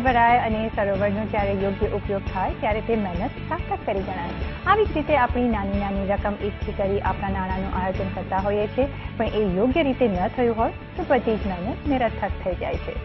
ભરાય અને સરોવરનો જ્યારે યોગ્ય ઉપયોગ થાય ત્યારે તે મહેનત સાર્થક કરી ગણાય। આવી જ રીતે આપણી નાની નાની રકમ એકઠી કરી આપણા નાણાંનું આયોજન કરતા હોઈએ છીએ, પણ એ યોગ્ય રીતે ન થયું હોય તો બધી જ મહેનત નિરર્થક થઈ જાય છે।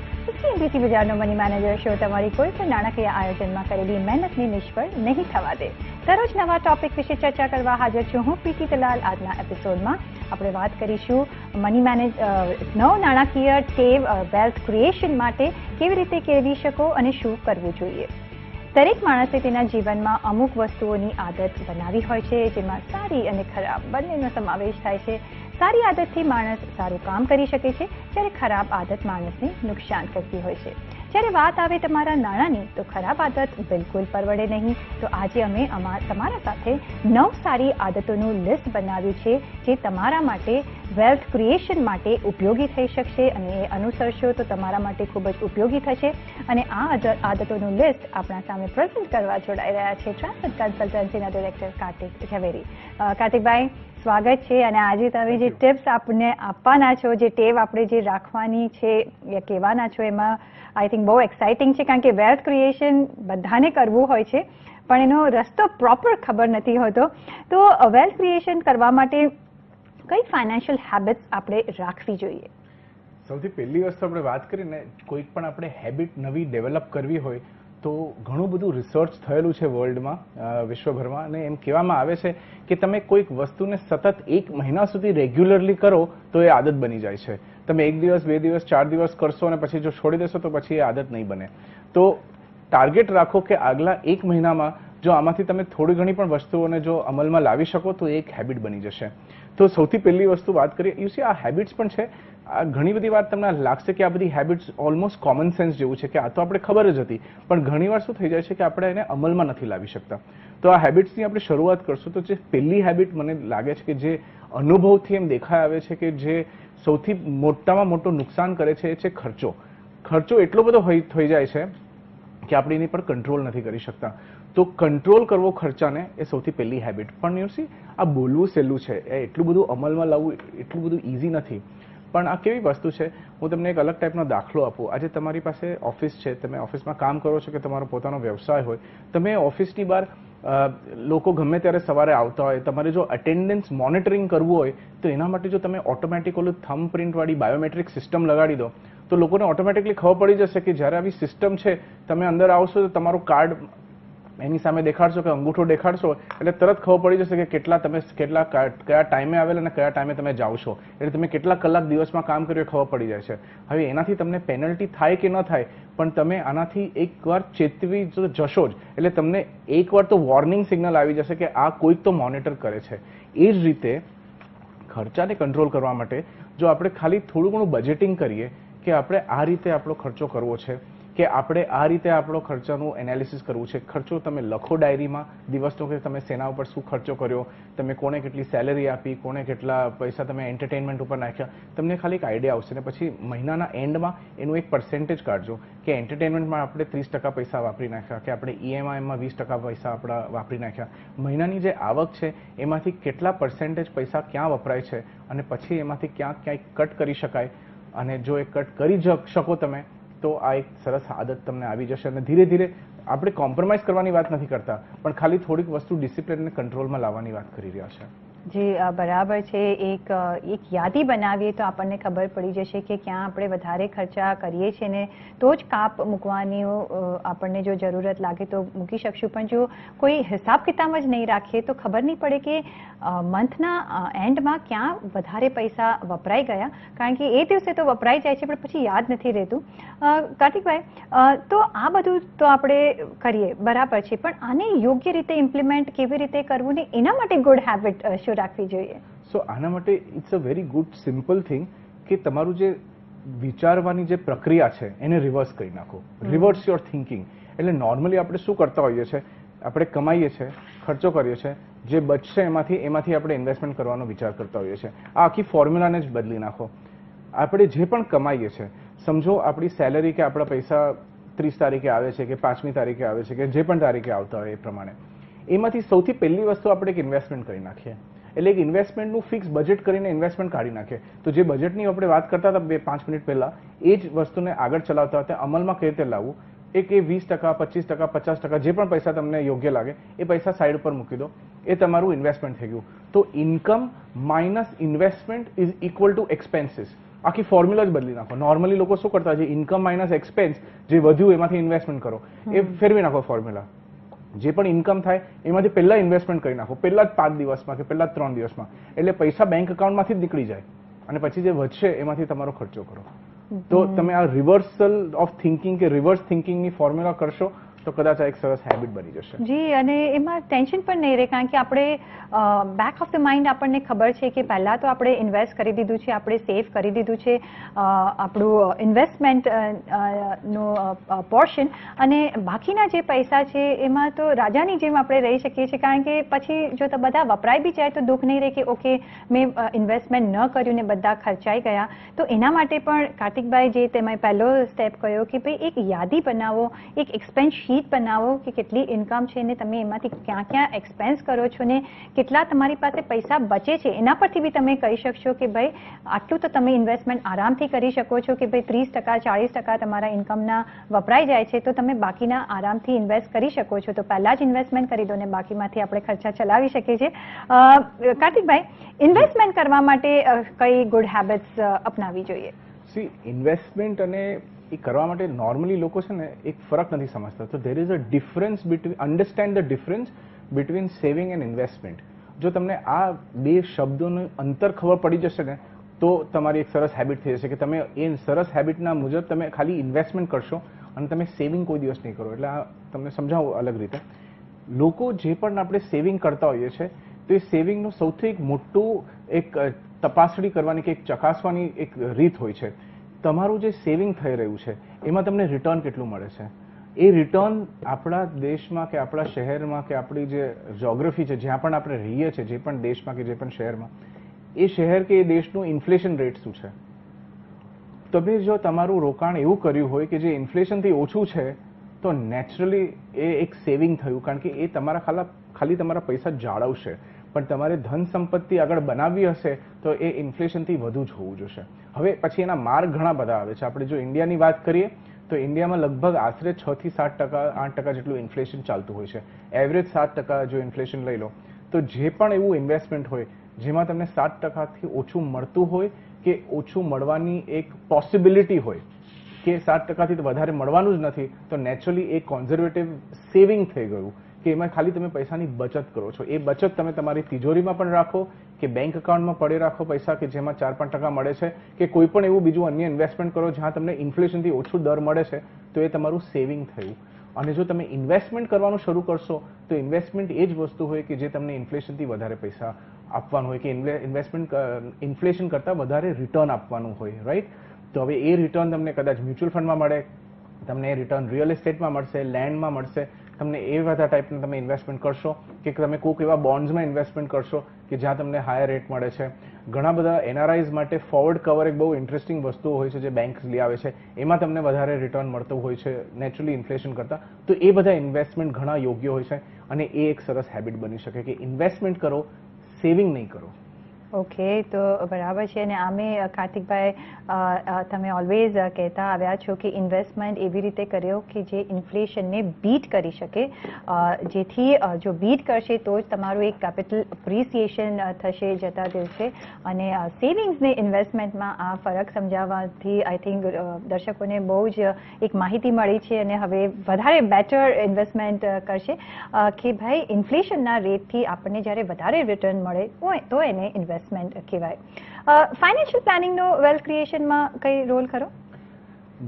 એબીસી બજારનો મની મેનેજર શો તમારી કોઈ પણ નાણાકીય આયોજનમાં કરેલી મહેનતને નિષ્ફળ નહીં થવા દે। દરરોજ નવા ટોપિક વિશે ચર્ચા કરવા હાજર છું હું પ્રીતિ દલાલ। આજના એપિસોડમાં આપણે વાત કરીશું નવ નાણાકીય ટેવ વેલ્થ ક્રિએશન માટે કેવી રીતે કેળવી શકો અને શું કરવું જોઈએ। દરેક માણસે તેના જીવનમાં અમુક વસ્તુઓની આદત બનાવી હોય છે, જેમાં સારી અને ખરાબ બંનેનો સમાવેશ થાય છે। સારી આદતથી માણસ સારું કામ કરી શકે છે, જ્યારે ખરાબ આદત માણસને નુકસાન કરતી હોય છે। જ્યારે વાત આવે તમારા નાણાંની, તો ખરાબ આદત બિલકુલ પરવડે નહીં। તો આજે અમે તમારા સાથે 9 સારી આદતોનું લિસ્ટ બનાવ્યું છે, જે તમારા માટે વેલ્થ ક્રિએશન માટે ઉપયોગી થઈ શકશે અને એ અનુસરશો તો તમારા માટે ખૂબ જ ઉપયોગી થશે। અને આ આદતોનું લિસ્ટ આપણા સામે પ્રેઝન્ટ કરવા જોડાઈ રહ્યા છે ટ્રાન્સફર કન્સલ્ટન્સીના ડિરેક્ટર કાર્તિક ઝવેરી। કાર્તિકભાઈ, સ્વાગત છે। અને આજે તમે જે ટિપ્સ આપણને આપવાના છો, જે ટેવ આપણે જે રાખવાની છે યા કહેવાના છો, એમાં આઈ થિંક બહુ એક્સાઇટિંગ છે, કારણ કે વેલ્થ ક્રિએશન બધાને કરવું હોય છે, પણ એનો રસ્તો પ્રોપર ખબર નથી હોતો। તો વેલ્થ ક્રિએશન કરવા માટે કઈ ફાઇનાન્શિયલ હેબિટ્સ આપણે રાખવી જોઈએ? સૌથી પહેલી વસ્તુ આપણે વાત કરીને કોઈક પણ આપણે હેબિટ નવી ડેવલપ કરવી હોય તો ઘણું બધું રિસર્ચ થયેલું છે વર્લ્ડમાં, વિશ્વભરમાં, અને એમ કહેવામાં આવે છે કે તમે કોઈક વસ્તુને સતત 1 મહિના સુધી રેગ્યુલરલી કરો તો એ આદત બની જાય છે। તમે 1 દિવસ, 2 દિવસ, 4 દિવસ કરશો અને પછી જો છોડી દેશો તો પછી એ આદત નહીં બને। તો ટાર્ગેટ રાખો કે આગલા 1 મહિનામાં જો આમાંથી તમે થોડી ઘણી પણ વસ્તુઓને જો અમલમાં લાવી શકો તો એક હેબિટ બની જશે। તો સૌથી પહેલી વસ્તુ વાત કરીએ, યુ સી આ હેબિટ્સ પણ છે, આ ઘણી બધી વાર તમને લાગશે કે આ બધી હેબિટ્સ ઓલમોસ્ટ કોમન સેન્સ જેવું છે, કે આ તો આપણે ખબર જ હતી, પણ ઘણીવાર શું થઈ જાય છે કે આપણે એને અમલમાં નથી લાવી શકતા। તો આ હેબિટ્સની આપણે શરૂઆત કરશું તો જે પહેલી હેબિટ મને લાગે છે કે જે અનુભવથી એમ દેખાઈ આવે છે કે જે સૌથી મોટામાં મોટું નુકસાન કરે છે એ છે ખર્ચો। ખર્ચો એટલો બધો થઈ જાય છે કે આપણે એની પર કંટ્રોલ નથી કરી શકતા। તો કંટ્રોલ કરવો ખર્ચાને એ સૌથી પહેલી હેબિટ। પણ યુ સી આ બોલવું સહેલું છે, એ એટલું બધું અમલમાં લાવવું એટલું બધું ઇઝી નથી। પણ આ કેવી વસ્તુ છે, હું તમને એક અલગ ટાઈપનો દાખલો આપું। આજે તમારી પાસે ઓફિસ છે, તમે ઓફિસમાં કામ કરો છો કે તમારો પોતાનો વ્યવસાય હોય, તમે ઓફિસની બહાર લોકો ગમે ત્યારે સવારે આવતા હોય, તમારે જો અટેન્ડન્સ મોનિટરિંગ કરવું હોય તો એના માટે જો તમે ઓટોમેટિક ઓલું થંબ પ્રિન્ટવાળી બાયોમેટ્રિક સિસ્ટમ લગાડી દો તો લોકોને ઓટોમેટિકલી ખબર પડી જશે કે જ્યારે આવી સિસ્ટમ છે, તમે અંદર આવશો તો તમારું કાર્ડ એની સામે દેખાડશો કે અંગૂઠો દેખાડશો એટલે તરત ખબર પડી જશે કે કયા ટાઈમે આવેલા અને કયા ટાઈમે તમે જાઓ છો, એટલે તમે કેટલા કલાક દિવસમાં કામ કર્યું ખબર પડી જાય છે। હવે એનાથી તમને પેનલ્ટી થાય કે ન થાય, પણ તમે આનાથી એકવાર ચેતવી જશો જ એટલે તમને એકવાર તો વોર્નિંગ સિગ્નલ આવી જશે કે આ કોઈક તો મોનિટર કરે છે। એ જ રીતે ખર્ચાને કંટ્રોલ કરવા માટે જો આપણે ખાલી થોડું ઘણું બજેટિંગ કરીએ કે આપણે આ રીતે આપણો ખર્ચો કરવો છે, કે આપણે આ રીતે આપણો ખર્ચાનું એનાલિસિસ કરવું છે। ખર્ચો તમે લખો ડાયરીમાં દિવસનો કે તમે સેના ઉપર શું ખર્ચો કર્યો, તમે કોને કેટલી સેલેરી આપી, કોને કેટલા પૈસા તમે એન્ટરટેનમેન્ટ ઉપર નાખ્યા, તમને ખાલી એક આઈડિયા આવશે। ને પછી મહિનાના એન્ડમાં એનું એક પર્સેન્ટેજ કાઢજો કે એન્ટરટેનમેન્ટમાં આપણે 30% પૈસા વાપરી નાખ્યા, કે આપણે ઈએમઆઈમાં 20% પૈસા આપણા વાપરી નાખ્યા। મહિનાની જે આવક છે એમાંથી કેટલા પર્સેન્ટેજ પૈસા ક્યાં વપરાય છે અને પછી એમાંથી ક્યાંય કટ કરી શકાય, અને જો એ કટ કરી શકો તમે તો આ એક સરસ આદત તમને આવી જશે। અને ધીરે ધીરે આપણે કોમ્પ્રોમાઇઝ કરવાની વાત નથી કરતા, પણ ખાલી થોડીક વસ્તુ ડિસિપ્લિન અને કંટ્રોલમાં લાવવાની વાત કરી રહ્યા છે। જી બરાબર છે। એક યાદી બનાવીએ તો આપણને ખબર પડી જશે કે ક્યાં આપણે વધારે ખર્ચા કરીએ છીએ ને તો જ કાપ મૂકવાની આપણને જો જરૂરત લાગે તો મૂકી શકશું, પણ જો કોઈ હિસાબ કિતાબ જ નહીં રાખીએ તો ખબર નહીં પડે કે મંથના એન્ડમાં ક્યાં વધારે પૈસા વપરાઈ ગયા, કારણ કે એ દિવસે તો વપરાઈ જાય છે પણ પછી યાદ નથી રહેતું। કાર્તિકભાઈ, તો આ બધું તો આપણે કરીએ બરાબર છે, પણ આને યોગ્ય રીતે ઇમ્પ્લિમેન્ટ કેવી રીતે કરવું ને એના માટે ગુડ હેબિટ શું રાખવી જોઈએ? સો આના માટે it's a very good simple thing કે તમારું જે વિચારવાની જે પ્રક્રિયા છે એને રિવર્સ કરી નાખો। Reverse your thinking. એટલે નોર્મલી આપણે શું કરતા હોઈએ છીએ, આપણે કમાઈએ છીએ, ખર્ચો કરીએ છીએ, જે બચશે એમાંથી આપણે ઇન્વેસ્ટમેન્ટ કરવાનો વિચાર કરતા હોઈએ છીએ। આ આખી ફોર્મ્યુલાને જ બદલી નાખો। આપણે જે પણ કમાઈએ છીએ, સમજો આપણી સેલરી કે આપણા પૈસા 30 તારીખે આવે છે કે 5મી તારીખે આવે છે કે જે પણ તારીખે આવતા હોય એ પ્રમાણે એમાંથી સૌથી પહેલી વસ્તુ આપણે એક ઇન્વેસ્ટમેન્ટ કરી નાખીએ। એટલે એક ઇન્વેસ્ટમેન્ટનું ફિક્સ બજેટ કરીને ઇન્વેસ્ટમેન્ટ કાઢી નાખીએ તો જે બજેટની આપણે વાત કરતા હતા 5 મિનિટ પહેલા, એ જ વસ્તુને આગળ ચલાવતા હતા, અમલમાં કઈ રીતે લાવવું એક એ 20%, 25%, 50% જે પણ પૈસા તમને યોગ્ય લાગે એ પૈસા સાઈડ ઉપર મૂકી દો. એ તમારું ઇન્વેસ્ટમેન્ટ થઈ ગયું. તો income minus investment is equal to expenses. આખી ફોર્મ્યુલા જ બદલી નાખો. નોર્મલી લોકો શું કરતા છે, ઇન્કમ માઇનસ એક્સપેન્સ, જે વધ્યું એમાંથી ઇન્વેસ્ટમેન્ટ કરો, એ ફેરવી નાખો ફોર્મ્યુલા. જે પણ ઇન્કમ થાય એમાંથી પહેલા ઇન્વેસ્ટમેન્ટ કરી નાખો, પહેલા જ 5 દિવસમાં કે પહેલા જ 3 દિવસમાં, એટલે પૈસા બેંક એકાઉન્ટમાંથી જ નીકળી જાય અને પછી જે વધશે એમાંથી તમારો ખર્ચો કરો. તો તમે આ રિવર્સલ ઓફ થિંકિંગ કે રિવર્સ થિંકિંગની ફોર્મ્યુલા કરશો તો કદાચ આ એક સરસ હેબિટ બની જશે. જી, અને એમાં ટેન્શન પણ નહીં રહે, કારણ કે આપણે બેક ઓફ ધ માઇન્ડ આપણને ખબર છે કે પહેલાં તો આપણે ઇન્વેસ્ટ કરી દીધું છે, આપણે સેવ કરી દીધું છે આપણું ઇન્વેસ્ટમેન્ટ નું પોર્શન, અને બાકીના જે પૈસા છે એમાં તો રાજાની જેમ આપણે રહી શકીએ છીએ, કારણ કે પછી જો તો બધા વપરાઈ બી જાય તો દુઃખ નહીં રહે કે ઓકે મેં ઇન્વેસ્ટમેન્ટ ન કર્યું ને બધા ખર્ચાઈ ગયા. તો એના માટે પણ કાર્તિકભાઈ, જે તમે પહેલો સ્ટેપ કહ્યો કે ભાઈ એક યાદી બનાવો, એક એક્સપેન્સ શીટ બનાવો કે કેટલી ઇન્કમ છે ને તમે એમાંથી ક્યાં ક્યાં એક્સપેન્સ કરો છો ને કેટલા તમારી પાસે પૈસા બચે છે. એના પરથી બી તમે કહી શકશો કે ભાઈ આટલું તો તમે ઇન્વેસ્ટમેન્ટ આરામથી કરી શકો છો કે ભાઈ 30%, 40% તમારા ઇન્કમના વપરાઈ જાય છે તો તમે બાકીના આરામથી ઇન્વેસ્ટ કરી શકો છો. તો પહેલા જ ઇન્વેસ્ટમેન્ટ કરી દો ને બાકીમાંથી આપણે ખર્ચા ચલાવી શકીએ છીએ. કાર્તિકભાઈ, ઇન્વેસ્ટમેન્ટ કરવા માટે કઈ ગુડ હેબિટ્સ અપનાવવી જોઈએ? સી, ઇન્વેસ્ટમેન્ટ અને એ કરવા માટે નોર્મલી લોકો છે ને એક ફરક નથી સમજતા. તો there is a difference between, understand the difference between saving and investment. જો તમને આ બે શબ્દોનું અંતર ખબર પડી જશે ને તો તમારી એક સરસ હેબિટ થઈ જશે કે તમે એ સરસ હેબિટના મુજબ તમે ખાલી ઇન્વેસ્ટમેન્ટ કરશો અને તમે સેવિંગ કોઈ દિવસ નહીં કરો. એટલે આ તમને સમજાવું અલગ રીતે. લોકો જે પણ આપણે સેવિંગ કરતા હોઈએ છીએ તો એ સેવિંગનું સૌથી એક મોટું એક તપાસણી કરવાની કે એક ચકાસવાની એક રીત હોય છે. તમારું જે સેવિંગ થઈ રહ્યું છે એમાં તમને રિટર્ન કેટલું મળે છે. એ રિટર્ન આપણા દેશમાં કે આપણા શહેરમાં કે આપણી જે જ્યોગ્રાફી છે, જ્યાં પણ આપણે રહીએ છીએ, જે પણ દેશમાં કે જે પણ શહેરમાં, એ શહેર કે એ દેશનું ઇન્ફ્લેશન રેટ શું છે. તમે જો તમારું રોકાણ એવું કર્યું હોય કે જે ઇન્ફ્લેશનથી ઓછું છે તો નેચરલી એ એક સેવિંગ થયું, કારણ કે એ તમારા ખાલી તમારા પૈસા જાળવશે. પણ તમારે ધન સંપત્તિ આગળ બનાવવી હશે તો એ ઇન્ફ્લેશનથી વધુ જ હોવું જોશે. હવે પછી એના માર્ગ ઘણા બધા આવે છે. આપણે જો ઇન્ડિયાની વાત કરીએ તો ઇન્ડિયામાં લગભગ આશરે 6 થી 7%, 8% જેટલું ઇન્ફ્લેશન ચાલતું હોય છે. એવરેજ 7% જો ઇન્ફ્લેશન લઈ લો તો જે પણ એવું ઇન્વેસ્ટમેન્ટ હોય જેમાં તમને 7%થી ઓછું મળતું હોય કે ઓછું મળવાની એક પોસિબિલિટી હોય કે 7%થી તો વધારે મળવાનું જ નથી, તો નેચરલી એક કોન્ઝર્વેટિવ સેવિંગ થઈ ગયું કે એમાં ખાલી તમે પૈસાની બચત કરો છો. એ બચત તમે તમારી તિજોરીમાં પણ રાખો કે બેંક એકાઉન્ટમાં પડે રાખો પૈસા કે જેમાં 4-5% મળે છે, કે કોઈ પણ એવું બીજું અન્ય ઇન્વેસ્ટમેન્ટ કરો જ્યાં તમને ઇન્ફ્લેશનથી ઓછું દર મળે છે, તો એ તમારું સેવિંગ થયું. અને જો તમે ઇન્વેસ્ટમેન્ટ કરવાનું શરૂ કરશો તો ઇન્વેસ્ટમેન્ટ એ જ વસ્તુ હોય કે જે તમને ઇન્ફ્લેશનથી વધારે પૈસા આપવાનું હોય, કે ઇન્વેસ્ટમેન્ટ ઇન્ફ્લેશન કરતાં વધારે રિટર્ન આપવાનું હોય, રાઈટ? તો હવે એ રિટર્ન તમને કદાચ મ્યુચ્યુઅલ ફંડમાં મળે, તમને એ રિટર્ન રિયલ એસ્ટેટમાં મળશે, લેન્ડમાં મળશે. તમને એ બધા ટાઈપનું તમે ઇન્વેસ્ટમેન્ટ કરશો કે તમે કોઈક એવા બોન્ડ્સમાં ઇન્વેસ્ટમેન્ટ કરશો કે જ્યાં તમને હાયર રેટ મળે છે. ઘણા બધા એનઆરઆઈઝ માટે ફોરવર્ડ કવર એક બહુ ઇન્ટરેસ્ટિંગ વસ્તુઓ હોય છે જે બેંક્સ લઈ આવે છે, એમાં તમને વધારે રિટર્ન મળતું હોય છે નેચરલી ઇન્ફ્લેશન કરતાં. તો એ બધા ઇન્વેસ્ટમેન્ટ ઘણા યોગ્ય હોય છે અને એ એક સરસ હેબિટ બની શકે કે ઇન્વેસ્ટમેન્ટ કરો, સેવિંગ નહીં કરો. ઓકે, તો બરાબર છે. અને આમે કાર્તિકભાઈ, તમે ઓલવેઝ કહેતા આવ્યા છો કે ઇન્વેસ્ટમેન્ટ એવી રીતે કર્યો કે જે ઇન્ફ્લેશનને બીટ કરી શકે, જેથી જો બીટ કરશે તો જ તમારું એક કેપિટલ અપ્રિસિએશન થશે જતા દિવસે. અને સેવિંગ્સ ને ઇન્વેસ્ટમેન્ટમાં આ ફરક સમજાવવાથી આઈ થિંક દર્શકોને બહુ જ એક માહિતી મળી છે અને હવે વધારે બેટર ઇન્વેસ્ટમેન્ટ કરશે કે ભાઈ ઇન્ફ્લેશનના રેટથી આપણને જ્યારે વધારે રિટર્ન મળે તો એને ઇન્વેસ્ટમેન્ટ કહેવાય. ફાઇનાન્શિયલ પ્લાનિંગનો વેલ્થ ક્રિએશનમાં કઈ રોલ ખરો?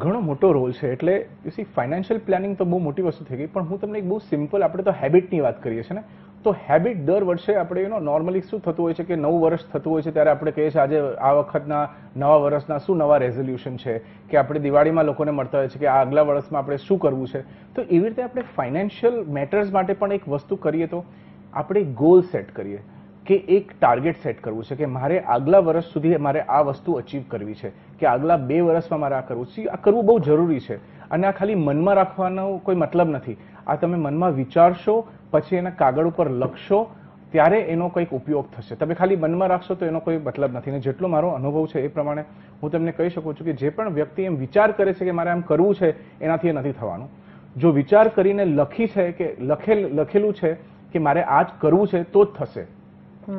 ઘણો મોટો રોલ છે. એટલે યુ સી, ફાઇનાન્શિયલ પ્લાનિંગ તો બહુ મોટી વસ્તુ થઈ ગઈ, પણ હું તમને એક બહુ સિમ્પલ, આપણે તો હેબિટની વાત કરીએ છીએ ને, તો હેબિટ દર વર્ષે આપણે નોર્મલી શું થતું હોય છે કે નવું વર્ષ થતું હોય છે ત્યારે આપણે કહીએ છીએ આજે આ વખતના નવા વર્ષના શું નવા રેઝોલ્યુશન છે, કે આપણે દિવાળીમાં લોકોને મળતા હોય છે કે આ આગલા વર્ષમાં આપણે શું કરવું છે. તો એવી રીતે આપણે ફાઇનાન્શિયલ મેટર્સ માટે પણ એક વસ્તુ કરીએ તો આપણે ગોલ સેટ કરીએ કે એક ટાર્ગેટ સેટ કરવું છે કે મારે આગલા વર્ષ સુધી મારે આ વસ્તુ અચીવ કરવી છે, કે આગલા 2 વર્ષમાં મારે આ કરવું છે. આ કરવું બહુ જરૂરી છે અને આ ખાલી મનમાં રાખવાનો કોઈ મતલબ નથી. આ તમે મનમાં વિચારશો, પછી એના કાગળ ઉપર લખશો, ત્યારે એનો કંઈક ઉપયોગ થશે. તમે ખાલી મનમાં રાખશો તો એનો કોઈ મતલબ નથી. અને જેટલો મારો અનુભવ છે એ પ્રમાણે હું તમને કહી શકું છું કે જે પણ વ્યક્તિ એમ વિચાર કરે છે કે મારે આમ કરવું છે, એનાથી એ નથી થવાનું. જો વિચાર કરીને લખી છે કે લખેલું છે કે મારે આ જ કરવું છે તો જ થશે,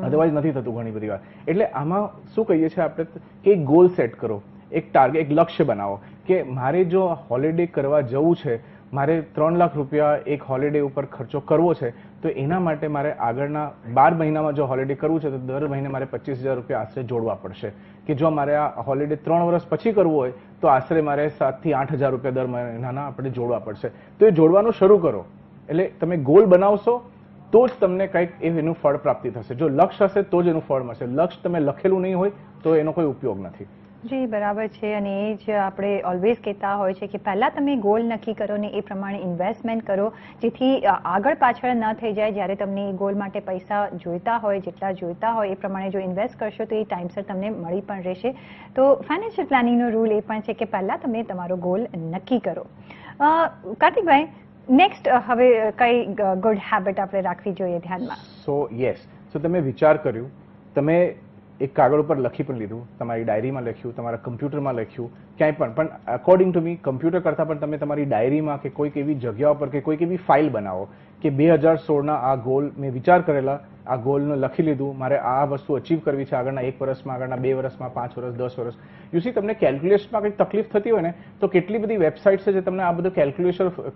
અદરવાઇઝ નથી થતું ઘણી બધી વાર. એટલે આમાં શું કહીએ છીએ આપણે કે એક ગોલ સેટ કરો, એક ટાર્ગેટ, એક લક્ષ્ય બનાવો કે મારે જો હોલિડે કરવા જવું છે, મારે 3 લાખ રૂપિયા એક હોલિડે ઉપર ખર્ચો કરવો છે, તો એના માટે મારે આગળના 12 મહિનામાં જો હોલિડે કરવું છે તો દર મહિને મારે 25,000 રૂપિયા આશરે જોડવા પડશે. કે જો મારે આ હોલિડે 3 વર્ષ પછી કરવું હોય તો આશરે મારે 7,000 થી 8,000 રૂપિયા દર મહિનાના આપણે જોડવા પડશે. તો એ જોડવાનું શરૂ કરો. એટલે તમે ગોલ બનાવશો તો જ તમને કંઈક એનું ફળ પ્રાપ્તિ થશે. જો લક્ષ્ય હશે તો જ એનું ફળ મળશે. લક્ષ્ય તમે લખેલું નહીં હોય તો એનો કોઈ ઉપયોગ નથી. જી બરાબર છે. અને એ જ આપણે ઓલવેઝ કહેતા હોય છે કે પહેલાં તમે ગોલ નક્કી કરો ને એ પ્રમાણે ઇન્વેસ્ટમેન્ટ કરો, જેથી આગળ પાછળ ન થઈ જાય. જ્યારે તમને એ ગોલ માટે પૈસા જોઈતા હોય, જેટલા જોઈતા હોય એ પ્રમાણે જો ઇન્વેસ્ટ કરશો તો એ ટાઈમસર તમને મળી પણ રહેશે. તો ફાઇનાન્શિયલ પ્લાનિંગનો રૂલ એ પણ છે કે પહેલાં તમે તમારો ગોલ નક્કી કરો. કાર્તિકભાઈ, નેક્સ્ટ હવે કઈ ગુડ હેબિટ આપણે રાખવી જોઈએ ધ્યાનમાં? સો તમે વિચાર કર્યું, તમે એક કાગળ ઉપર લખી પણ લીધું, તમારી ડાયરીમાં લખ્યું, તમારા કમ્પ્યુટરમાં લખ્યું, ક્યાંય પણ અકોર્ડિંગ ટુ મી કમ્પ્યુટર કરતાં પણ તમે તમારી ડાયરીમાં કે કોઈક એવી જગ્યા ઉપર કે કોઈક એવી ફાઇલ બનાવો કે 2016ના આ ગોલ મેં વિચાર કરેલા, આ ગોલને લખી લીધું, મારે આ વસ્તુ અચીવ કરવી છે આગળના 1 વર્ષમાં, આગળના 2 વર્ષમાં, 5 વર્ષ, 10 વર્ષ. યુસી તમને કેલ્ક્યુલેશનમાં કંઈક તકલીફ થતી હોય ને તો કેટલી બધી વેબસાઇટ છે જે તમને આ બધું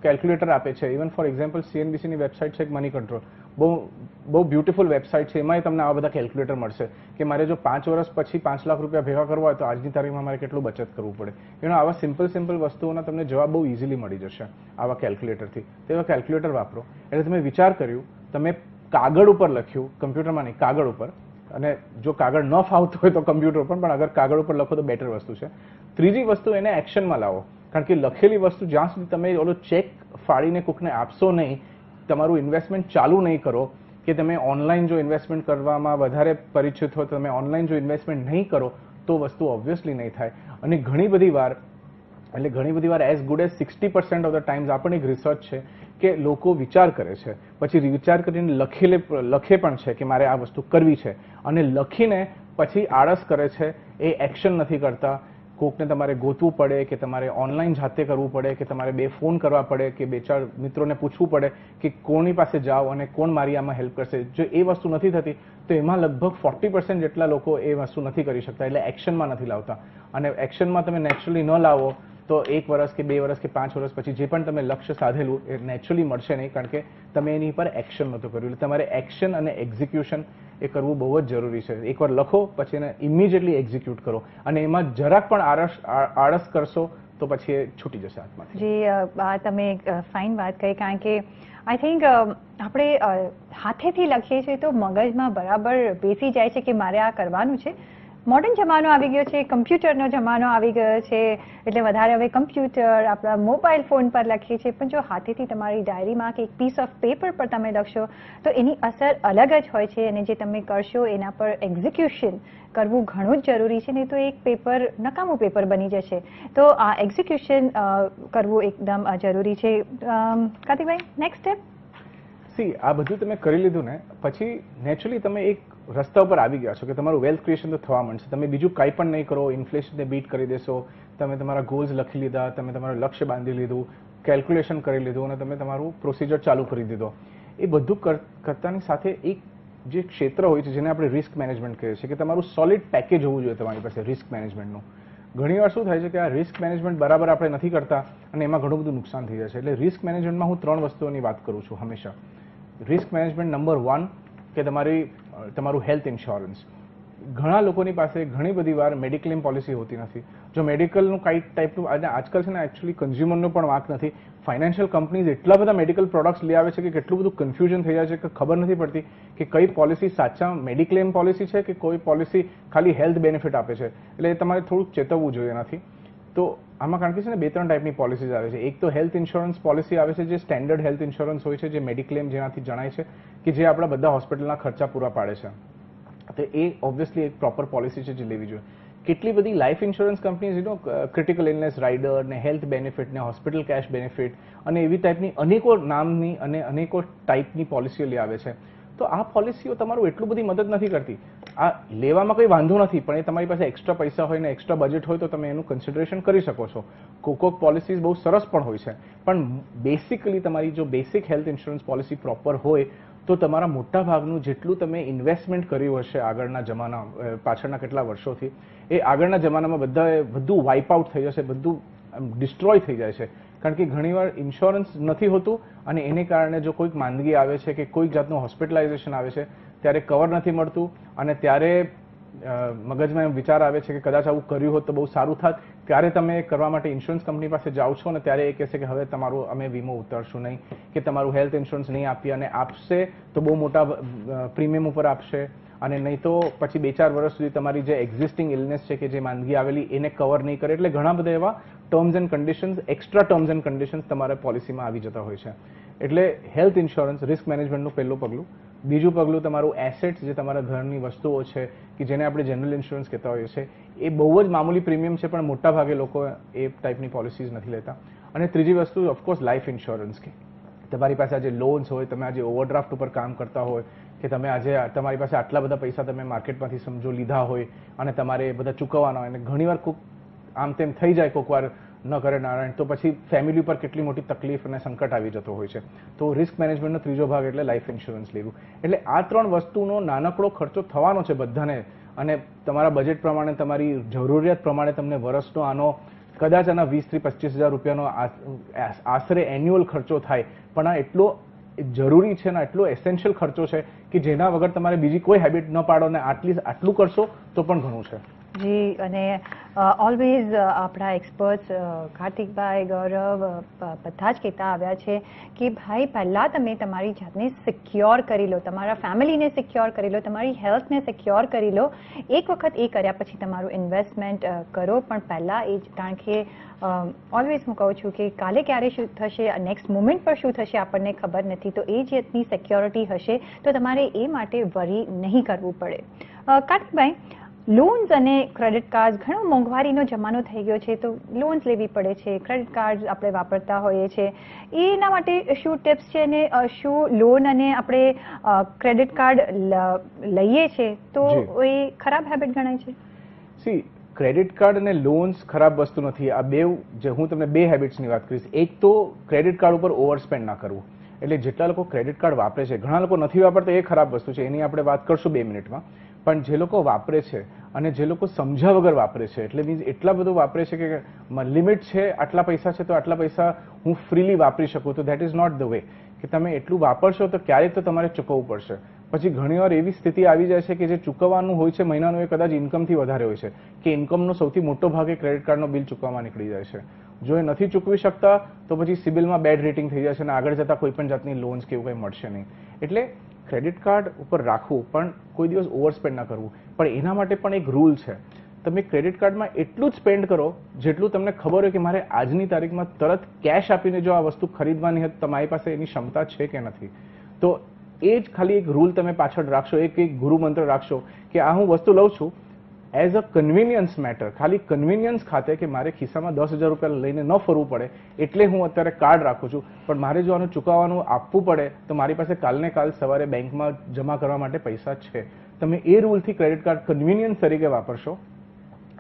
કેલ્ક્યુલેટર આપે છે. ઇવન ફોર એક્ઝામ્પલ CNBCની વેબસાઇટ છે મની કંટ્રોલ, બહુ બ્યુટીફુલ વેબસાઇટ છે. એમાંય તમને આવા બધા કેલ્ક્યુલેટર મળશે કે મારે જો 5 વર્ષ પછી 5 લાખ રૂપિયા ભેગા કરવા હોય તો આજની તારીખમાં મારે કેટલું બચત કરવું પડે. આવા સિમ્પલ વસ્તુઓના તમને જવાબ બહુ ઇઝીલી મળી જશે આવા કેલ્ક્યુલેટરથી. તો એવા કેલ્ક્યુલેટર વાપરો. એટલે તમે વિચાર કર્યું, તમે કાગળ ઉપર લખ્યું, કમ્પ્યુટરમાં નહીં, કાગળ ઉપર. અને જો કાગળ ન ફાવતું હોય તો કમ્પ્યુટર ઉપર, પણ અગર કાગળ ઉપર લખો તો બેટર વસ્તુ છે. ત્રીજી વસ્તુ, એને એક્શનમાં લાવો. કારણ કે લખેલી વસ્તુ જ્યાં સુધી તમે ઓલો ચેક ફાડીને કોકને આપશો નહીં, તમારું ઇન્વેસ્ટમેન્ટ ચાલુ નહીં કરો, કે તમે ઓનલાઈન જો ઇન્વેસ્ટમેન્ટ કરવામાં વધારે પરિચિત હો, તમે ઓનલાઈન જો ઇન્વેસ્ટમેન્ટ નહીં કરો તો વસ્તુ ઓબ્વિયસલી નહીં થાય. અને ઘણી બધી વાર as good as 60% of the times આપણને એક રિસર્ચ છે કે લોકો વિચાર કરે છે, પછી વિચાર કરીને લખે પણ છે કે મારે આ વસ્તુ કરવી છે, અને લખીને પછી આળસ કરે છે, એ એક્શન નથી કરતા. કોકને તમારે ગોતવું પડે, કે તમારે ઓનલાઈન જાતે કરવું પડે, કે તમારે 2 ફોન કરવા પડે, કે 2-4 મિત્રોને પૂછવું પડે કે કોની પાસે જાઓ અને કોણ મારી આમાં હેલ્પ કરશે. જો એ વસ્તુ નથી થતી તો એમાં લગભગ 40% જેટલા લોકો એ વસ્તુ નથી કરી શકતા, એટલે એક્શનમાં નથી લાવતા. અને એક્શનમાં તમે નેચરલી ન લાવો તો 1 વર્ષ કે 2 વર્ષ કે 5 વર્ષ પછી જે પણ તમે લક્ષ્ય સાધેલું એ નેચરલી મળશે નહીં, કારણ કે તમે એની પર એક્શન નહોતું કર્યું. એટલે તમારે એક્શન અને એક્ઝિક્યુશન એ કરવું બહુ જ જરૂરી છે. એકવાર લખો પછી એને ઇમિડિયેટલી એક્ઝિક્યુટ કરો, અને એમાં જરાક પણ આળસ કરશો તો પછી એ છૂટી જશે હાથમાંથી. જી, આ તમે ફાઇન વાત કહી. કારણ કે આઈ થિંક આપણે હાથેથી લખીએ છીએ તો મગજમાં બરાબર બેસી જાય છે કે મારે આ કરવાનું છે. મોડર્ન જમાનો આવી ગયો છે, કમ્પ્યુટરનો જમાનો આવી ગયો છે, એટલે વધારે હવે કમ્પ્યુટર, આપણા મોબાઈલ ફોન પર લખીએ છીએ. પણ જો હાથેથી તમારી ડાયરીમાં કે એક પીસ ઓફ પેપર પર તમે લખશો તો એની અસર અલગ જ હોય છે, અને જે તમે કરશો એના પર એક્ઝિક્યુશન કરવું ઘણું જ જરૂરી છે. નહીં તો એક પેપર નકામું પેપર બની જશે. તો આ એક્ઝિક્યુશન કરવું એકદમ જરૂરી છે. Kartikbhai, next step? આ બધું તમે કરી લીધું ને પછી નેચરલી તમે એક રસ્તા ઉપર આવી ગયા છો કે તમારું વેલ્થ ક્રિએશન તો થવા માંડશે. તમે બીજું કંઈ પણ નહીં કરો, ઇન્ફ્લેશનને બીટ કરી દેશો, તમે તમારા ગોલ્સ લખી લીધા, તમે તમારું લક્ષ્ય બાંધી લીધું, કેલ્ક્યુલેશન કરી લીધું, અને તમે તમારું પ્રોસિજર ચાલુ કરી દીધો. એ બધું કરતાની સાથે એક જે ક્ષેત્ર હોય છે જેને આપણે રિસ્ક મેનેજમેન્ટ કહીએ છીએ, કે તમારું સોલિડ પેકેજ હોવું જોઈએ તમારી પાસે રિસ્ક મેનેજમેન્ટનું. ઘણીવાર શું થાય છે કે આ રિસ્ક મેનેજમેન્ટ બરાબર આપણે નથી કરતા અને એમાં ઘણું બધું નુકસાન થઈ જાય છે. એટલે રિસ્ક મેનેજમેન્ટમાં હું 3 વસ્તુઓની વાત કરું છું હંમેશા. રિસ્ક મેનેજમેન્ટ નંબર 1 કે તમારું હેલ્થ ઇન્સ્યોરન્સ. ઘણા લોકોની પાસે ઘણી બધી વાર મેડિક્લેમ પોલિસી હોતી નથી. જો મેડિકલનું કઈ ટાઈપનું, અને આજકાલ છે ને એકચ્યુઅલી કન્ઝ્યુમરનો પણ વાંક નથી, ફાઇનાન્શિયલ કંપનીઝ એટલા બધા મેડિકલ પ્રોડક્ટ્સ લઈ આવે છે કે કેટલું બધું કન્ફ્યુઝન થઈ જાય છે કે ખબર નથી પડતી કે કઈ પોલિસી સાચા મેડિક્લેમ પોલિસી છે કે કોઈ પોલિસી ખાલી હેલ્થ બેનિફિટ આપે છે. એટલે તમારે થોડુંક ચેતવવું જોઈએ એનાથી. તો આમાં કારણ કે છે ને 2-3 ટાઈપની પોલિસીઝ આવે છે. એક તો હેલ્થ ઇન્સ્યોરન્સ પોલિસી આવે છે જે સ્ટેન્ડર્ડ હેલ્થ ઇન્સ્યોરન્સ હોય છે, જે મેડિક્લેમ જેનાથી જણાય છે કે જે આપણા બધા હોસ્પિટલના ખર્ચા પૂરા પાડે છે. તો એ ઓબ્વિયસલી એક પ્રોપર પોલિસી છે જે લેવી જોઈએ. કેટલી બધી life insurance companies critical illness rider ને હેલ્થ બેનિફિટ ને હોસ્પિટલ કેશ બેનિફિટ અને એવી ટાઈપની અનેકો નામની અને અનેકો ટાઈપની પોલિસીઓ લઈ આવે છે. તો આ પોલિસીઓ તમારું એટલું બધી મદદ નથી કરતી. આ લેવામાં કોઈ વાંધો નથી, પણ એ તમારી પાસે એક્સ્ટ્રા પૈસા હોય ને એક્સ્ટ્રા બજેટ હોય તો તમે એનું કન્સિડરેશન કરી શકો છો. કોક પોલિસીઝ બહુ સરસ પણ હોય છે, પણ બેસિકલી તમારી જો basic health insurance policy proper હોય તો તમારા મોટા ભાગનું જેટલું તમે ઇન્વેસ્ટમેન્ટ કર્યું હશે આગળના જમાના પાછળના કેટલા વર્ષોથી, એ આગળના જમાનામાં બધું વાઇપ આઉટ થઈ જશે, બધું ડિસ્ટ્રોય થઈ જાય છે. કારણ કે ઘણીવાર ઇન્સ્યોરન્સ નથી હોતું અને એને કારણે જો કોઈક માંદગી આવે છે કે કોઈક જાતનું હોસ્પિટલાઇઝેશન આવે છે ત્યારે કવર નથી મળતું અને ત્યારે મગજમાં એમ વિચાર આવે છે કે કદાચ આવું કર્યું હોત તો બહુ સારું થાત. ત્યારે તમે કરવા માટે ઇન્સ્યોરન્સ કંપની પાસે જાઓ છો અને ત્યારે એ કહેશે કે હવે તમારું અમે વીમો ઉતારશું નહીં, કે તમારું હેલ્થ ઇન્સ્યોરન્સ નહીં આપીએ, અને આપશે તો બહુ મોટા પ્રીમિયમ ઉપર આપશે, અને નહીં તો પછી 2-4 વર્ષ સુધી તમારી જે એક્ઝિસ્ટિંગ ઇલનેસ છે કે જે માંદગી આવેલી એને કવર નહીં કરે. એટલે ઘણા બધા એવા terms and conditions, extra terms and conditions તમારા પોલિસીમાં આવી જતા હોય છે. એટલે હેલ્થ ઇન્સ્યોરન્સ રિસ્ક મેનેજમેન્ટનું પહેલું પગલું. બીજું પગલું તમારું એસેટ્સ, જે તમારા ઘરની વસ્તુઓ છે કે જેને આપણે જનરલ ઇન્સ્યોરન્સ કહેતા હોઈએ છીએ, એ બહુ જ મામૂલી પ્રીમિયમ છે પણ મોટા ભાગે લોકો એ ટાઈપની પોલિસીઝ નથી લેતા. અને ત્રીજી વસ્તુ ઓફકોર્સ લાઈફ ઇન્સ્યોરન્સ, કે તમારી પાસે આજે લોન્સ હોય, તમે આજે ઓવરડ્રાફ્ટ ઉપર કામ કરતા હોય, કે તમે આજે તમારી પાસે આટલા બધા પૈસા તમે માર્કેટમાંથી સમજો લીધા હોય અને તમારે એ બધા ચૂકવવાના હોય, અને ઘણીવાર કોઈક આમ તેમ થઈ જાય, કોઈક વાર ન કરે નારાયણ, તો પછી ફેમિલી ઉપર કેટલી મોટી તકલીફ અને સંકટ આવી જતો હોય છે. તો રિસ્ક મેનેજમેન્ટનો ત્રીજો ભાગ એટલે લાઈફ ઇન્સ્યોરન્સ લેવું. એટલે આ 3 વસ્તુનો નાનકડો ખર્ચો થવાનો છે બધાને, અને તમારા બજેટ પ્રમાણે, તમારી જરૂરિયાત પ્રમાણે તમને વર્ષનો આનો કદાચ આના 20,000 થી 25,000 રૂપિયાનો આશરે એન્યુઅલ ખર્ચો થાય, પણ આ એટલો જરૂરી છે ને એટલો એસેન્શિયલ ખર્ચો છે કે જેના વગર તમારે બીજી કોઈ હેબિટ ન પાડો ને આટલું કરશો તો પણ ઘણું છે. જી, અને ઓલવેઝ આપણા એક્સપર્ટ્સ કાર્તિકભાઈ, ગૌરવ બધા જ કહેતા આવ્યા છે કે ભાઈ પહેલાં તમે તમારી જાતને સિક્યોર કરી લો, તમારા ફેમિલીને સિક્યોર કરી લો, તમારી હેલ્થને સિક્યોર કરી લો. એક વખત એ કર્યા પછી તમારું ઇન્વેસ્ટમેન્ટ કરો, પણ પહેલાં એ જ, કારણ કે ઓલવેઝ હું કહું છું કે કાલે ક્યારે શું થશે, નેક્સ્ટ મુમેન્ટ પર શું થશે આપણને ખબર નથી. તો એ જાતની સિક્યોરિટી હશે તો તમારે એ માટે વરી નહીં કરવું પડે. કાર્તિકભાઈ, લોન્સ અને ક્રેડિટ કાર્ડ, ઘણો મોંઘવારીનો જમાનો થઈ ગયો છે, તો લોન્સ લેવી પડે છે, ક્રેડિટ કાર્ડ આપણે વાપરતા હોઈએ છીએ. એના માટે શું ટિપ્સ છે, અને શું લોન અને આપણે ક્રેડિટ કાર્ડ લઈએ છીએ તો એ ખરાબ હેબિટ ગણાય છે? સી, ક્રેડિટ કાર્ડ અને લોન્સ ખરાબ વસ્તુ નથી. આ બે, જે હું તમને 2 હેબિટ્સની વાત કરીશ. એક તો ક્રેડિટ કાર્ડ ઉપર ઓવરસ્પેન્ડ ના કરવું. એટલે જેટલા લોકો ક્રેડિટ કાર્ડ વાપરે છે, ઘણા લોકો નથી વાપરતા, એ ખરાબ વસ્તુ છે, એની આપણે વાત કરશું 2 મિનિટમાં. પણ જે લોકો વાપરે છે અને જે લોકો સમજ્યા વગર વાપરે છે, એટલે મીન્સ એટલા બધું વાપરે છે કે લિમિટ છે, આટલા પૈસા છે તો આટલા પૈસા હું ફ્રીલી વાપરી શકું, તો that is not the way. કે તમે એટલું વાપરશો તો ક્યારેક તો તમારે ચૂકવવું પડશે. પછી ઘણીવાર એવી સ્થિતિ આવી જાય છે કે જે ચૂકવવાનું હોય છે મહિનાનું, એ કદાચ ઇન્કમથી વધારે હોય છે, કે ઇન્કમનો સૌથી મોટો ભાગ એ ક્રેડિટ કાર્ડનો બિલ ચૂકવવામાં નીકળી જાય છે. જો એ નથી ચૂકવી શકતા તો પછી સિબિલમાં બેડ રેટિંગ થઈ જાય છે અને આગળ જતાં કોઈ પણ જાતની લોન્સ કે એવું કંઈ મળશે નહીં. એટલે ક્રેડિટ કાર્ડ ઉપર રાખવું, પણ કોઈ દિવસ ઓવરસ્પેન્ડ ના કરવું. પણ એના માટે પણ એક રૂલ છે. તમે ક્રેડિટ કાર્ડમાં એટલું જ સ્પેન્ડ કરો જેટલું તમને ખબર હોય કે મારે આજની તારીખમાં તરત કેશ આપીને જો આ વસ્તુ ખરીદવાની હોય તમારી પાસે એની ક્ષમતા છે કે નથી. તો એ જ ખાલી એક રૂલ તમે પાછળ રાખશો, એક ગુરુ મંત્ર રાખશો કે આ હું વસ્તુ લઉં છું એઝ અ કન્વિનિયન્સ મેટર, ખાલી કન્વિનિયન્સ ખાતે, કે મારે ખિસ્સામાં 10,000 રૂપિયા લઈને ન ફરવું પડે એટલે હું અત્યારે કાર્ડ રાખું છું. પણ મારે જો આનું ચૂકવવાનું આપવું પડે તો મારી પાસે કાલને કાલ સવારે બેંકમાં જમા કરવા માટે પૈસા છે. તમે એ રૂલથી ક્રેડિટ કાર્ડ કન્વિનિયન્સ તરીકે વાપરશો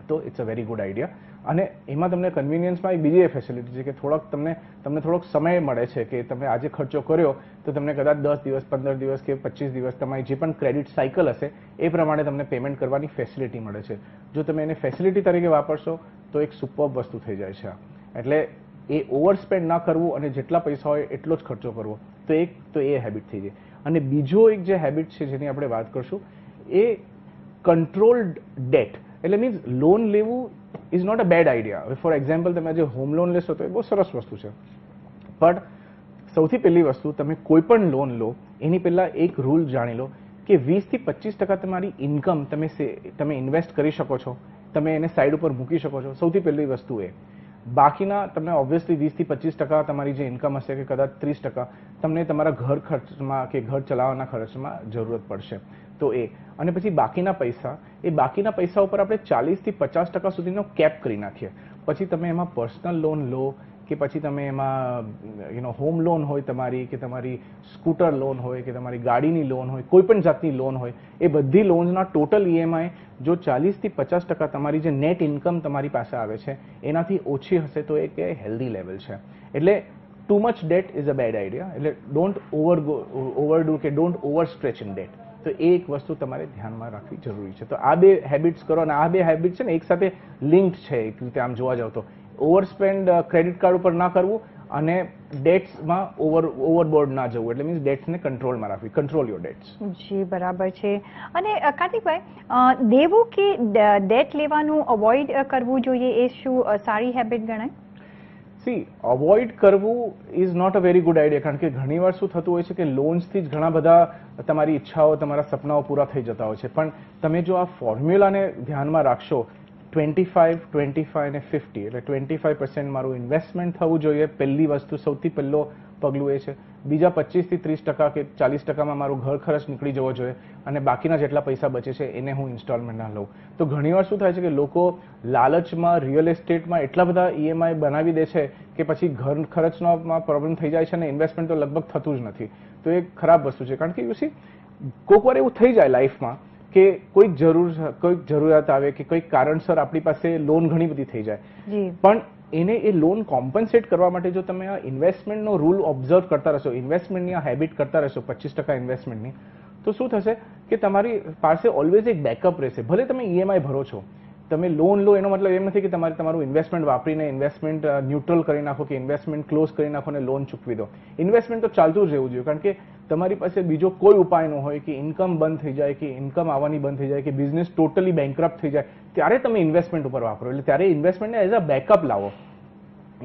તો it's a very good idea. અને એમાં તમને કન્વિનિયન્સમાં એક બીજી એ ફેસિલિટી છે કે તમને થોડોક સમય મળે છે કે તમે આજે ખર્ચો કર્યો તો તમને કદાચ 10 દિવસ, 15 દિવસ કે 25 દિવસ તમારી જે પણ ક્રેડિટ સાયકલ હશે એ પ્રમાણે તમને પેમેન્ટ કરવાની ફેસિલિટી મળે છે. જો તમે એને ફેસિલિટી તરીકે વાપરશો તો એક સુપર્બ વસ્તુ થઈ જાય છે. એટલે એ ઓવરસ્પેન્ડ ના કરવું અને જેટલા પૈસા હોય એટલો જ ખર્ચો કરવો, તો એ હેબિટ થઈ જાય. અને બીજો એક જે હેબિટ છે જેની આપણે વાત કરશું એ કંટ્રોલ્ડ ડેટ. એટલે મીન્સ લોન લેવું is not a bad idea. હવે ફોર એક્ઝામ્પલ તમે જે હોમ લોન લેશો તો એ બહુ સરસ વસ્તુ છે, પણ સૌથી પહેલી વસ્તુ, તમે કોઈ પણ લોન લો એની પહેલાં એક રૂલ જાણી લો કે 20 થી 25% તમારી ઇન્કમ તમે ઇન્વેસ્ટ કરી શકો છો, તમે એને સાઈડ ઉપર મૂકી શકો છો. સૌથી પહેલી વસ્તુ એ. બાકીના તમને ઓબ્વિયસલી 20 થી 25% તમારી જે ઇન્કમ હશે કે કદાચ 30% તમને તમારા ઘર ખર્ચમાં કે ઘર ચલાવવાના ખર્ચમાં જરૂરત પડશે. તો એ, અને પછી બાકીના પૈસા ઉપર આપણે 40 થી 50% સુધીનો કેપ કરી નાખીએ. પછી તમે એમાં પર્સનલ લોન લો કે પછી તમે એમાં હોમ લોન હોય તમારી, કે તમારી સ્કૂટર લોન હોય, કે તમારી ગાડીની લોન હોય, કોઈ પણ જાતની લોન હોય, એ બધી લોન્સના ટોટલ EMI જો 40 થી 50% તમારી જે નેટ ઇન્કમ તમારી પાસે આવે છે એનાથી ઓછી હશે તો એ કે હેલ્ધી લેવલ છે. એટલે too much debt is a bad idea. એટલે ડોન્ટ ઓવરડુ કે don't overstretch in debt. તો એ એક વસ્તુ તમારે ધ્યાનમાં રાખવી જરૂરી છે. તો આ બે હેબિટ્સ કરો, અને આ બે હેબિટ છે ને એક સાથે લિંક્ડ છે એક રીતે આમ જોવા જાવ તો. ઓવરસ્પેન્ડ ક્રેડિટ કાર્ડ ઉપર ના કરવું અને ડેટ્સમાં ઓવરબોર્ડ ના જવું, એટલે મીન્સ ડેટ્સને કંટ્રોલમાં રાખવી. Control your dates. જી બરાબર છે. અને કાર્તિકભાઈ, દેવું કે ડેટ લેવાનું અવોઇડ કરવું જોઈએ, એ શું સારી હેબિટ ગણાય? સી, અવોઇડ કરવું is not a very good idea. કારણ કે ઘણીવાર શું થતું હોય છે કે લોન્સથી જ ઘણા બધા તમારી ઈચ્છાઓ, તમારા સપનાઓ પૂરા થઈ જતા હોય છે. પણ તમે જો આ ફોર્મ્યુલાને ધ્યાનમાં રાખશો, 25, 25 અને 50, એટલે 25% મારું ઇન્વેસ્ટમેન્ટ થવું જોઈએ. પહેલી વસ્તુ, સૌથી પહેલો પગલું એ છે. બીજા 25 થી 30% કે 40%માં મારું ઘર ખર્ચ નીકળી જવો જોઈએ, અને બાકીના જેટલા પૈસા બચે છે એને હું ઇન્સ્ટોલમેન્ટના લઉં. તો ઘણીવાર શું થાય છે કે લોકો લાલચમાં, રિયલ એસ્ટેટમાં એટલા બધા EMI બનાવી દે છે કે પછી ઘર ખર્ચમાં પ્રોબ્લેમ થઈ જાય છે, અને ઇન્વેસ્ટમેન્ટ તો લગભગ થતું જ નથી. તો એ ખરાબ વસ્તુ છે. કારણ કે યુ સી, કોઈક વાર એવું થઈ જાય લાઈફમાં કે કોઈક જરૂરિયાત આવે કે કોઈક કારણસર આપણી પાસે લોન ઘણી બધી થઈ જાય, પણ એને એ લોન કોમ્પન્સેટ કરવા માટે જો તમે આ ઇન્વેસ્ટમેન્ટનો રૂલ ઓબ્ઝર્વ કરતા રહેશો, ઇન્વેસ્ટમેન્ટની આ હેબિટ કરતા રહેશો 25% ઇન્વેસ્ટમેન્ટની, તો શું થશે કે તમારી પાસે ઓલવેઝ એક બેકઅપ રહેશે. ભલે તમે EMI ભરો છો, તમે લોન લો, એનો મતલબ એમ નથી કે તમારે તમારું ઇન્વેસ્ટમેન્ટ વાપરીને ઇન્વેસ્ટમેન્ટ ન્યુટ્રલ કરી નાખો, કે ઇન્વેસ્ટમેન્ટ ક્લોઝ કરી નાખો અને લોન ચૂકવી દો. ઇન્વેસ્ટમેન્ટ તો ચાલતું જ રહેવું જોઈએ. કારણ કે તમારી પાસે બીજો કોઈ ઉપાય ન હોય કે ઇન્કમ બંધ થઈ જાય, કે ઇન્કમ આવવાની બંધ થઈ જાય, કે બિઝનેસ ટોટલી બેન્કરપ્ટ થઈ જાય, ત્યારે તમે ઇન્વેસ્ટમેન્ટ ઉપર વાપરો. એટલે ત્યારે ઇન્વેસ્ટમેન્ટને એઝ અ બેકઅપ લાવો.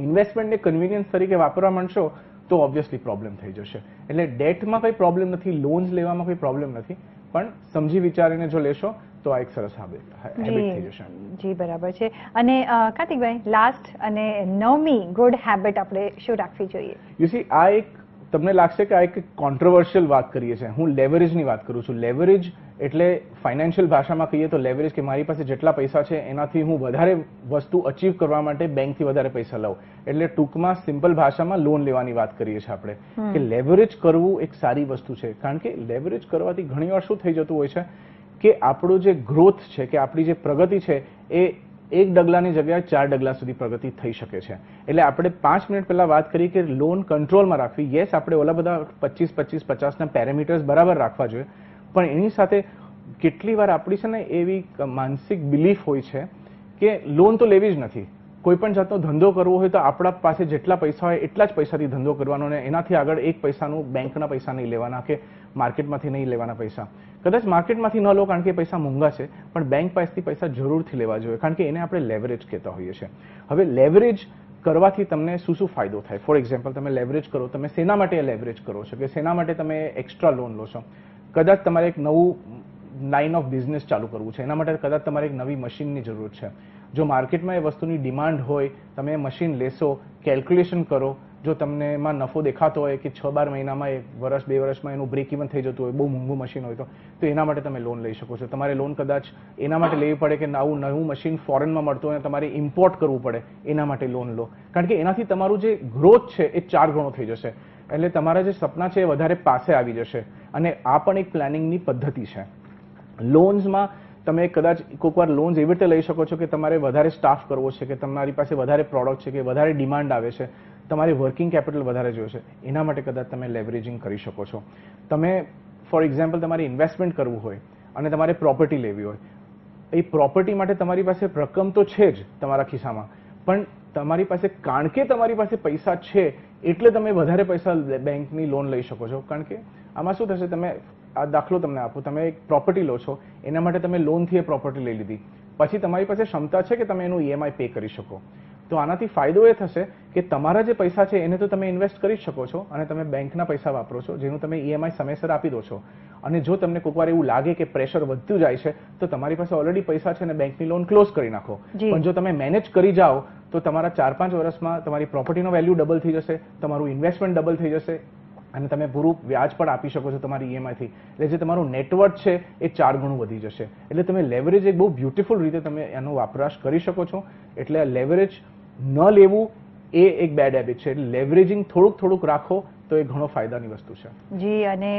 ઇન્વેસ્ટમેન્ટને કન્વિનિયન્સ તરીકે વાપરવા માંડશો તો ઓબ્વિયસલી પ્રોબ્લેમ થઈ જશે. એટલે ડેટમાં કંઈ પ્રોબ્લેમ નથી, લોન્સ લેવામાં કોઈ પ્રોબ્લેમ નથી, પણ સમજી વિચારીને જો લેશો તો આ એક સરસ હેબિટ થઈ જશે. જી બરાબર છે. અને કાર્તિકભાઈ, લાસ્ટ અને 9મી ગુડ હેબિટ આપણે શું રાખવી જોઈએ? યુ સી, આ એક તમને લાગશે કે આ એક કોન્ટ્રોવર્શિયલ વાત કરીએ છીએ. હું લેવરેજની વાત કરું છું. લેવરેજ એટલે ફાઇનાન્શિયલ ભાષામાં કહીએ તો લેવરેજ કે મારી પાસે જેટલા પૈસા છે એનાથી હું વધારે વસ્તુ અચીવ કરવા માટે બેંકથી વધારે પૈસા લઉં. એટલે ટૂંકમાં સિમ્પલ ભાષામાં લોન લેવાની વાત કરીએ છીએ આપણે. કે લેવરેજ કરવું એક સારી વસ્તુ છે. કારણ કે લેવરેજ કરવાથી ઘણીવાર શું થઈ જતું હોય છે કે આપણો જે ગ્રોથ છે, કે આપણી જે પ્રગતિ છે, એ એક ડગલાની જગ્યાએ 4 ડગલા સુધી પ્રગતિ થઈ શકે છે. એટલે આપણે 5 મિનિટ પહેલા વાત કરી કે લોન કંટ્રોલમાં રાખવી. યસ, આપણે ઓલા બધા 25, 50 ના પેરામીટર્સ બરાબર રાખવા જોઈએ, પણ એની સાથે કેટલી વાર આપણી છે ને એવી માનસિક બિલીફ હોય છે કે લોન તો લેવી જ નથી. કોઈ પણ જાતનો ધંધો કરવો હોય તો આપણા પાસે જેટલા પૈસા હોય એટલા જ પૈસાથી ધંધો કરવાનો, અને એનાથી આગળ એક પૈસાનું બેંકના પૈસા નહીં લેવાના, કે માર્કેટમાંથી નહીં લેવાના પૈસા. કદાચ માર્કેટમાંથી ન લો કારણ કે પૈસા મોંઘા છે, પણ બેંક પાસેથી પૈસા જરૂરથી લેવા જોઈએ, કારણ કે એને આપણે લેવરેજ કહેતા હોઈએ છીએ. હવે લેવરેજ કરવાથી તમને શું શું ફાયદો થાય? ફોર એક્ઝામ્પલ, તમે લેવરેજ કરો, તમે શેના માટે લેવરેજ કરો છો, કે શેના માટે તમે એક્સ્ટ્રા લોન લો છો? કદાચ તમારે એક નવું લાઇન ઓફ બિઝનેસ ચાલુ કરવું છે, એના માટે કદાચ તમારે એક નવી મશીનની જરૂર છે. જો માર્કેટમાં એ વસ્તુની ડિમાન્ડ હોય, તમે એ મશીન લેશો, કેલ્ક્યુલેશન કરો, જો તમને એમાં નફો દેખાતો હોય કે 6-12 મહિનામાં, 1 વર્ષ 2 વર્ષમાં એનું બ્રેક ઇવન થઈ જતું હોય, બહુ મોંઘું મશીન હોય તો એના માટે તમે લોન લઈ શકો છો. તમારે લોન કદાચ એના માટે લેવી પડે કે નવું મશીન ફોરેનમાં મળતું હોય, તમારે ઇમ્પોર્ટ કરવું પડે, એના માટે લોન લો. કારણ કે એનાથી તમારું જે ગ્રોથ છે એ 4 ગણો થઈ જશે. એટલે તમારા જે સપના છે એ વધારે પાસે આવી જશે. અને આ પણ એક પ્લાનિંગની પદ્ધતિ છે. લોન્સમાં તમે કદાચ કોઈક વાર લોન્સ એવી રીતે લઈ શકો છો કે તમારે વધારે સ્ટાફ કરવો છે, કે તમારી પાસે વધારે પ્રોડક્ટ છે, કે વધારે ડિમાન્ડ આવે છે, તમારે વર્કિંગ કેપિટલ વધારે જોઈએ છે, એના માટે કદાચ તમે લેવરેજિંગ કરી શકો છો. તમે ફોર એક્ઝામ્પલ તમારે ઇન્વેસ્ટમેન્ટ કરવું હોય અને તમારે પ્રોપર્ટી લેવી હોય, એ પ્રોપર્ટી માટે તમારી પાસે રકમ તો છે જ તમારા ખિસ્સામાં, પણ તમારી પાસે, કારણ કે તમારી પાસે પૈસા છે એટલે તમે વધારે પૈસા બેંકની લોન લઈ શકો છો. કારણ કે આમાં શું થશે, તમે આ દાખલો તમને આપું, તમે એક પ્રોપર્ટી લો છો, એના માટે તમે લોનથી એ પ્રોપર્ટી લઈ લીધી, પછી તમારી પાસે ક્ષમતા છે કે તમે એનું EMI પે કરી શકો. તો આનાથી ફાયદો એ થશે કે તમારા જે પૈસા છે એને તો તમે ઇન્વેસ્ટ કરી શકો છો, અને તમે બેંકના પૈસા વાપરો છો, જેનું તમે EMI સમયસર આપી દો છો. અને જો તમને કોઈક વાર એવું લાગે કે પ્રેશર વધતું જાય છે, તો તમારી પાસે ઓલરેડી પૈસા છે અને બેંકની લોન ક્લોઝ કરી નાખો. પણ જો તમે મેનેજ કરી જાઓ તો તમારા 4-5 વર્ષમાં તમારી પ્રોપર્ટીનો વેલ્યુ ડબલ થઈ જશે, તમારું ઇન્વેસ્ટમેન્ટ ડબલ થઈ જશે, અને તમે પૂરું વ્યાજ પણ આપી શકો છો તમારી EMI થી. એટલે જે તમારું નેટવર્થ છે એ 4 ગણું વધી જશે. એટલે તમે લેવરેજ એક બહુ બ્યુટીફુલ રીતે તમે એનો વપરાશ કરી શકો છો. એટલે લેવરેજ ન લેવું એ એક બેડ હેબિટ છે. એટલે લેવરેજિંગ થોડુંક રાખો તો એ ઘણો ફાયદાની વસ્તુ છે. જી, અને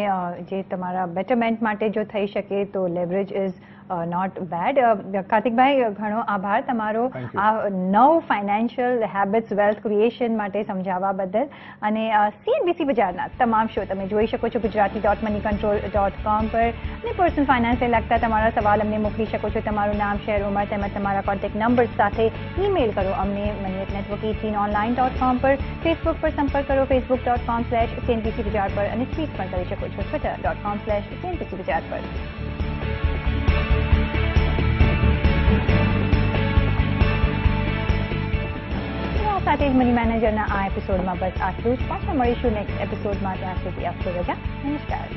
જે તમારા બેટરમેન્ટ માટે જો થઈ શકે તો leverage is not bad. Kartikbhai, ઘણો આભાર તમારો આ નવ ફાઇનાન્શિયલ હેબિટ્સ વેલ્થ ક્રિએશન માટે સમજાવવા બદલ. અને CNBC બજારના તમામ શો તમે જોઈ શકો છો gujarati.moneycontrol.com પર. અને પર્સનલ ફાઇનાન્સને લગતા તમારા સવાલ અમને મોકલી શકો છો. તમારું નામ, શહેર, ઉંમર તેમજ તમારા કોન્ટેક્ટ નંબર સાથે ઈમેલ કરો અમને money@network18online.com પર. ફેસબુક પર સંપર્ક કરો facebook.com/CNBC બજાર પર. અને ટ્વીટ પણ કરી શકો છો twitter.com/CNBC બજાર પર. સાથે જ મની મેનેજરના આ એપિસોડમાં બસ આટલું જ. પાછા મળીશું નેક્સ્ટ એપિસોડમાં. ત્યાં સુધી આપશો રજા. નમસ્કાર.